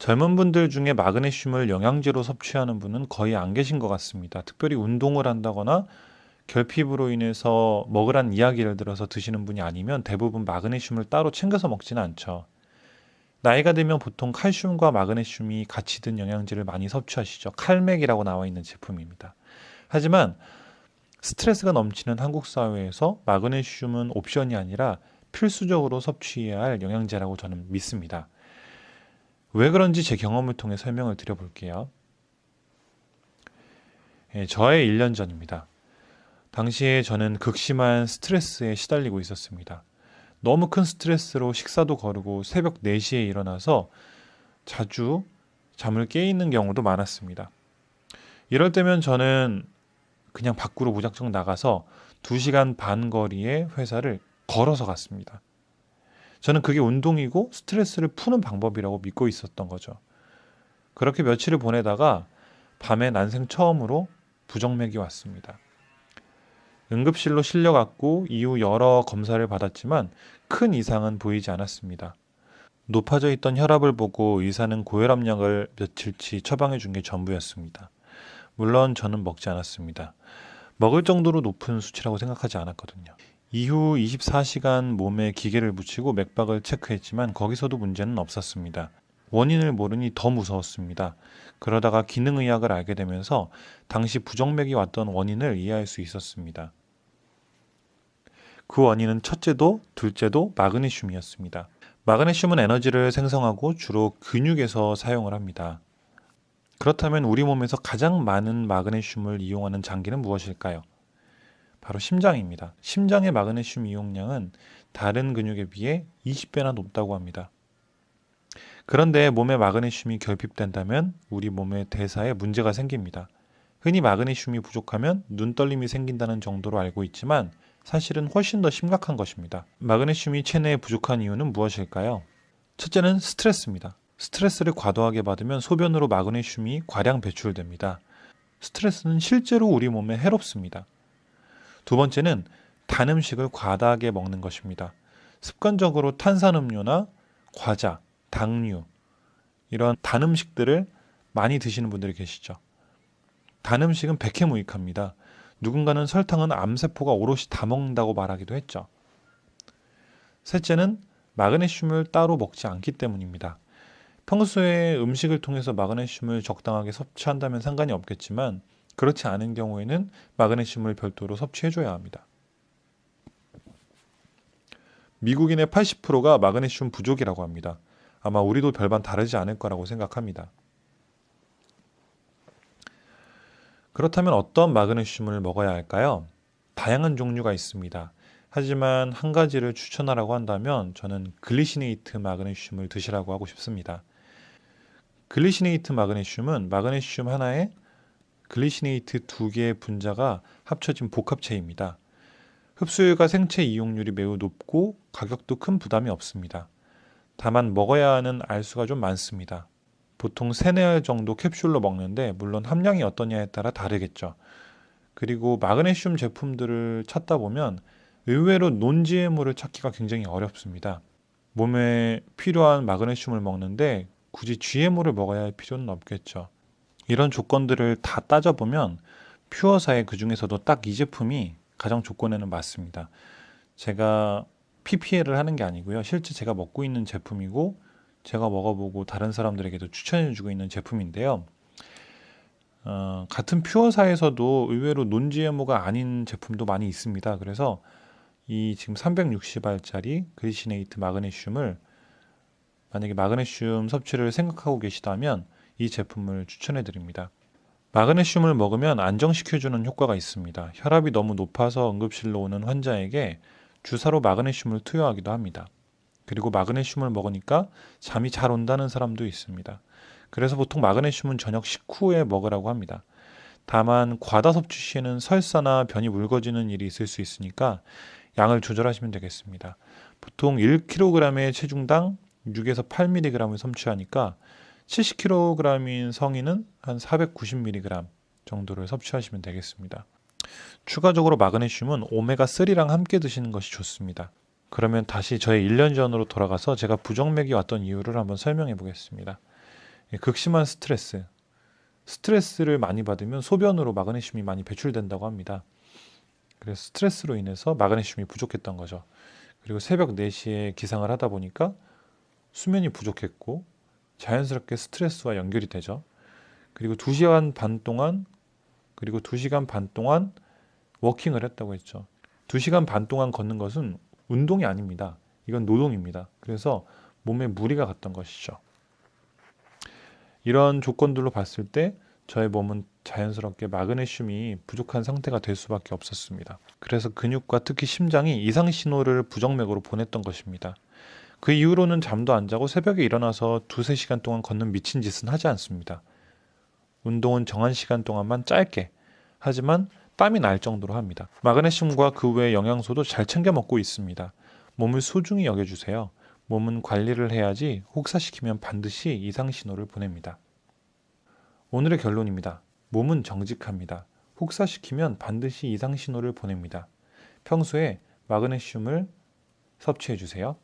젊은 분들 중에 마그네슘을 영양제로 섭취하는 분은 거의 안 계신 것 같습니다. 특별히 운동을 한다거나 결핍으로 인해서 먹으란 이야기를 들어서 드시는 분이 아니면 대부분 마그네슘을 따로 챙겨서 먹지는 않죠. 나이가 들면 보통 칼슘과 마그네슘이 같이 든 영양제를 많이 섭취하시죠. 칼맥이라고 나와 있는 제품입니다. 하지만 스트레스가 넘치는 한국 사회에서 마그네슘은 옵션이 아니라 필수적으로 섭취해야 할 영양제라고 저는 믿습니다. 왜 그런지 제 경험을 통해 설명을 드려볼게요. 저의 1년 전입니다. 당시에 저는 극심한 스트레스에 시달리고 있었습니다. 너무 큰 스트레스로 식사도 거르고 새벽 4시에 일어나서 자주 잠을 깨 있는 경우도 많았습니다. 이럴 때면 저는 그냥 밖으로 무작정 나가서 2시간 반 거리의 회사를 걸어서 갔습니다. 저는 그게 운동이고 스트레스를 푸는 방법이라고 믿고 있었던 거죠. 그렇게 며칠을 보내다가 밤에 난생 처음으로 부정맥이 왔습니다. 응급실로 실려갔고 이후 여러 검사를 받았지만 큰 이상은 보이지 않았습니다. 높아져 있던 혈압을 보고 의사는 고혈압약을 며칠치 처방해 준 게 전부였습니다. 물론 저는 먹지 않았습니다. 먹을 정도로 높은 수치라고 생각하지 않았거든요. 이후 24시간 몸에 기계를 붙이고 맥박을 체크했지만 거기서도 문제는 없었습니다. 원인을 모르니 더 무서웠습니다. 그러다가 기능의학을 알게 되면서 당시 부정맥이 왔던 원인을 이해할 수 있었습니다. 그 원인은 첫째도 둘째도 마그네슘이었습니다. 마그네슘은 에너지를 생성하고 주로 근육에서 사용을 합니다. 그렇다면 우리 몸에서 가장 많은 마그네슘을 이용하는 장기는 무엇일까요? 바로 심장입니다. 심장의 마그네슘 이용량은 다른 근육에 비해 20배나 높다고 합니다. 그런데 몸에 마그네슘이 결핍된다면 우리 몸의 대사에 문제가 생깁니다. 흔히 마그네슘이 부족하면 눈떨림이 생긴다는 정도로 알고 있지만 사실은 훨씬 더 심각한 것입니다. 마그네슘이 체내에 부족한 이유는 무엇일까요? 첫째는 스트레스입니다. 스트레스를 과도하게 받으면 소변으로 마그네슘이 과량 배출됩니다. 스트레스는 실제로 우리 몸에 해롭습니다. 두 번째는 단 음식을 과다하게 먹는 것입니다. 습관적으로 탄산음료나 과자, 당류 이런 단 음식들을 많이 드시는 분들이 계시죠. 단 음식은 백해무익합니다. 누군가는 설탕은 암세포가 오롯이 다 먹는다고 말하기도 했죠. 셋째는 마그네슘을 따로 먹지 않기 때문입니다. 평소에 음식을 통해서 마그네슘을 적당하게 섭취한다면 상관이 없겠지만 그렇지 않은 경우에는 마그네슘을 별도로 섭취해줘야 합니다. 미국인의 80%가 마그네슘 부족이라고 합니다. 아마 우리도 별반 다르지 않을 거라고 생각합니다. 그렇다면 어떤 마그네슘을 먹어야 할까요? 다양한 종류가 있습니다. 하지만 한 가지를 추천하라고 한다면 저는 글리시네이트 마그네슘을 드시라고 하고 싶습니다. 글리시네이트 마그네슘은 마그네슘 하나에 글리시네이트 2개의 분자가 합쳐진 복합체입니다. 흡수율과 생체 이용률이 매우 높고 가격도 큰 부담이 없습니다. 다만 먹어야 하는 알수가 좀 많습니다. 보통 3-4알 정도 캡슐로 먹는데 물론 함량이 어떠냐에 따라 다르겠죠. 그리고 마그네슘 제품들을 찾다 보면 의외로 논지해물을 찾기가 굉장히 어렵습니다. 몸에 필요한 마그네슘을 먹는데 굳이 GMO를 먹어야 할 필요는 없겠죠. 이런 조건들을 다 따져보면 퓨어사의 그 중에서도 딱 이 제품이 가장 조건에는 맞습니다. 제가 PPL을 하는 게 아니고요. 실제 제가 먹고 있는 제품이고 제가 먹어보고 다른 사람들에게도 추천해주고 있는 제품인데요. 같은 퓨어사에서도 의외로 논GMO가 아닌 제품도 많이 있습니다. 그래서 이 지금 360알짜리 글리시네이트 마그네슘을 만약에 마그네슘 섭취를 생각하고 계시다면 이 제품을 추천해 드립니다. 마그네슘을 먹으면 안정시켜주는 효과가 있습니다. 혈압이 너무 높아서 응급실로 오는 환자에게 주사로 마그네슘을 투여하기도 합니다. 그리고 마그네슘을 먹으니까 잠이 잘 온다는 사람도 있습니다. 그래서 보통 마그네슘은 저녁 식후에 먹으라고 합니다. 다만 과다 섭취 시에는 설사나 변이 묽어지는 일이 있을 수 있으니까 양을 조절하시면 되겠습니다. 보통 1kg의 체중당 6에서 8mg을 섭취하니까 70kg인 성인은 한 490mg 정도를 섭취하시면 되겠습니다. 추가적으로 마그네슘은 오메가3랑 함께 드시는 것이 좋습니다. 그러면 다시 저의 1년 전으로 돌아가서 제가 부정맥이 왔던 이유를 한번 설명해 보겠습니다. 극심한 스트레스를 많이 받으면 소변으로 마그네슘이 많이 배출된다고 합니다. 그래서 스트레스로 인해서 마그네슘이 부족했던 거죠. 그리고 새벽 4시에 기상을 하다 보니까 수면이 부족했고 자연스럽게 스트레스와 연결이 되죠. 그리고 2시간 반 동안 워킹을 했다고 했죠. 2시간 반 동안 걷는 것은 운동이 아닙니다. 이건 노동입니다. 그래서 몸에 무리가 갔던 것이죠. 이런 조건들로 봤을 때 저의 몸은 자연스럽게 마그네슘이 부족한 상태가 될 수밖에 없었습니다. 그래서 근육과 특히 심장이 이상 신호를 부정맥으로 보냈던 것입니다. 그 이후로는 잠도 안 자고 새벽에 일어나서 2~3시간 동안 걷는 미친 짓은 하지 않습니다. 운동은 정한 시간 동안만 짧게, 하지만 땀이 날 정도로 합니다. 마그네슘과 그 외의 영양소도 잘 챙겨 먹고 있습니다. 몸을 소중히 여겨주세요. 몸은 관리를 해야지 혹사시키면 반드시 이상 신호를 보냅니다. 오늘의 결론입니다. 몸은 정직합니다. 혹사시키면 반드시 이상 신호를 보냅니다. 평소에 마그네슘을 섭취해 주세요.